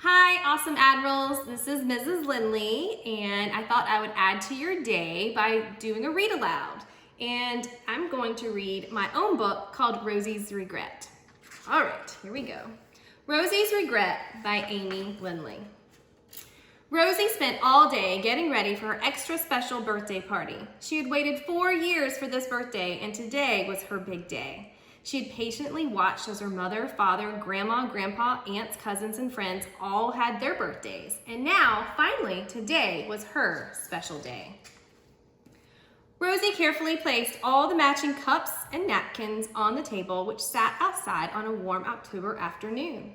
Hi, awesome Admirals. This is Mrs. Lindley, and I thought I would add to your day by doing a read aloud. And I'm going to read my own book called Rosie's Regret. All right, here we go. Rosie's Regret by Amy Lindley. Rosie spent all day getting ready for her extra special birthday party. She had waited 4 years for this birthday, and today was her big day. She had patiently watched as her mother, father, grandma, grandpa, aunts, cousins, and friends all had their birthdays. And now, finally, today was her special day. Rosie carefully placed all the matching cups and napkins on the table, which sat outside on a warm October afternoon.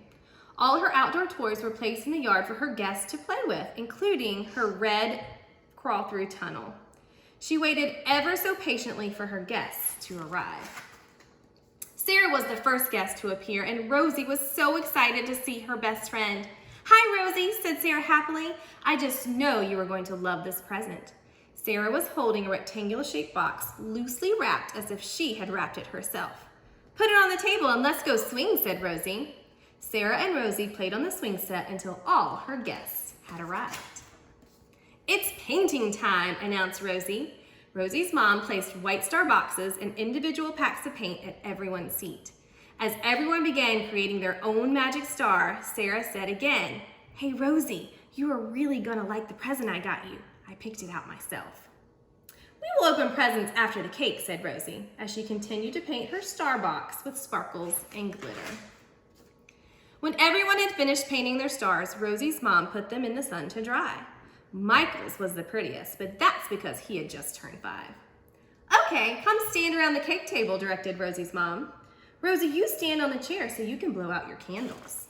All her outdoor toys were placed in the yard for her guests to play with, including her red crawl-through tunnel. She waited ever so patiently for her guests to arrive. Sarah was the first guest to appear, and Rosie was so excited to see her best friend. "Hi, Rosie," said Sarah happily. "I just know you are going to love this present." Sarah was holding a rectangular-shaped box, loosely wrapped as if she had wrapped it herself. "Put it on the table and let's go swing," said Rosie. Sarah and Rosie played on the swing set until all her guests had arrived. "It's painting time," announced Rosie. Rosie's mom placed white star boxes and individual packs of paint at everyone's seat. As everyone began creating their own magic star, Sarah said again, "Hey Rosie, you are really gonna like the present I got you. I picked it out myself." "We will open presents after the cake," said Rosie, as she continued to paint her star box with sparkles and glitter. When everyone had finished painting their stars, Rosie's mom put them in the sun to dry. Michael's was the prettiest, but that's because he had just turned 5. "Okay, come stand around the cake table," directed Rosie's mom. "Rosie, you stand on the chair so you can blow out your candles."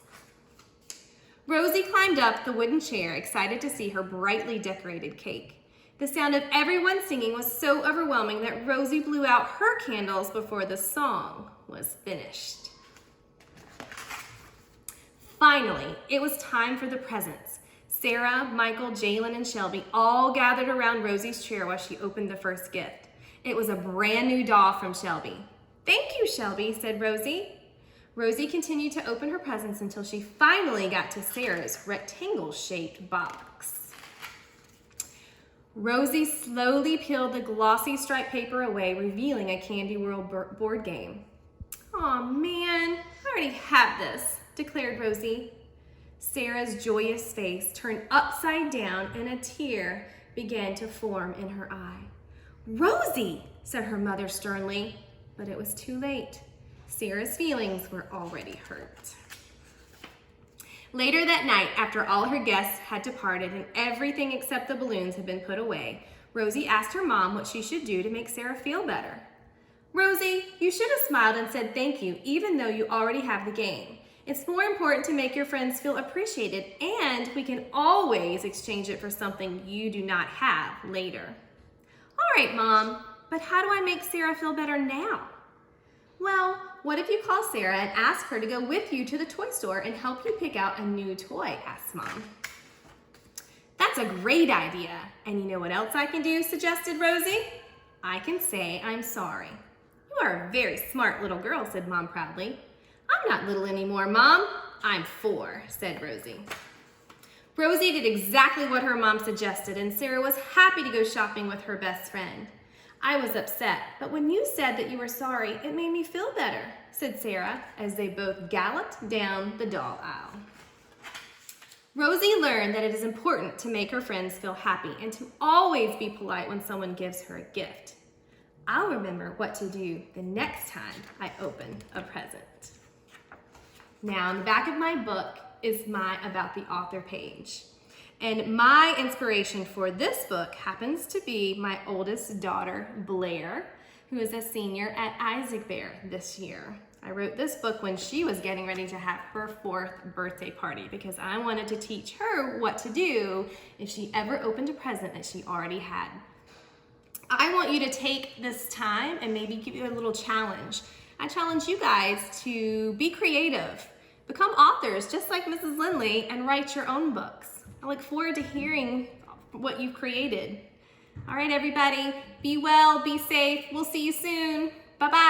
Rosie climbed up the wooden chair, excited to see her brightly decorated cake. The sound of everyone singing was so overwhelming that Rosie blew out her candles before the song was finished. Finally, it was time for the presents. Sarah, Michael, Jalen, and Shelby all gathered around Rosie's chair while she opened the first gift. It was a brand new doll from Shelby. "Thank you, Shelby," said Rosie. Rosie continued to open her presents until she finally got to Sarah's rectangle-shaped box. Rosie slowly peeled the glossy striped paper away, revealing a Candy World board game. "Aw, man, I already have this," declared Rosie. Sarah's joyous face turned upside down and a tear began to form in her eye. "Rosie," said her mother sternly, but it was too late. Sarah's feelings were already hurt. Later that night, after all her guests had departed and everything except the balloons had been put away, Rosie asked her mom what she should do to make Sarah feel better. "Rosie, you should have smiled and said thank you, even though you already have the game. It's more important to make your friends feel appreciated, and we can always exchange it for something you do not have later." "All right, Mom, but how do I make Sarah feel better now?" "Well, what if you call Sarah and ask her to go with you to the toy store and help you pick out a new toy?" asked Mom. "That's a great idea. And you know what else I can do?" suggested Rosie. "I can say I'm sorry." "You are a very smart little girl," said Mom proudly. "I'm not little anymore, Mom. I'm 4, said Rosie. Rosie did exactly what her mom suggested, and Sarah was happy to go shopping with her best friend. "I was upset, but when you said that you were sorry, it made me feel better," said Sarah, as they both galloped down the doll aisle. Rosie learned that it is important to make her friends feel happy and to always be polite when someone gives her a gift. I'll remember what to do the next time I open a present. Now, in the back of my book is my About the Author page. And my inspiration for this book happens to be my oldest daughter, Blair, who is a senior at Isaac Bear this year. I wrote this book when she was getting ready to have her 4th birthday party because I wanted to teach her what to do if she ever opened a present that she already had. I want you to take this time and maybe give you a little challenge. I challenge you guys to be creative, become authors just like Mrs. Lindley, and write your own books. I look forward to hearing what you've created. All right, everybody, be well, be safe. We'll see you soon. Bye-bye.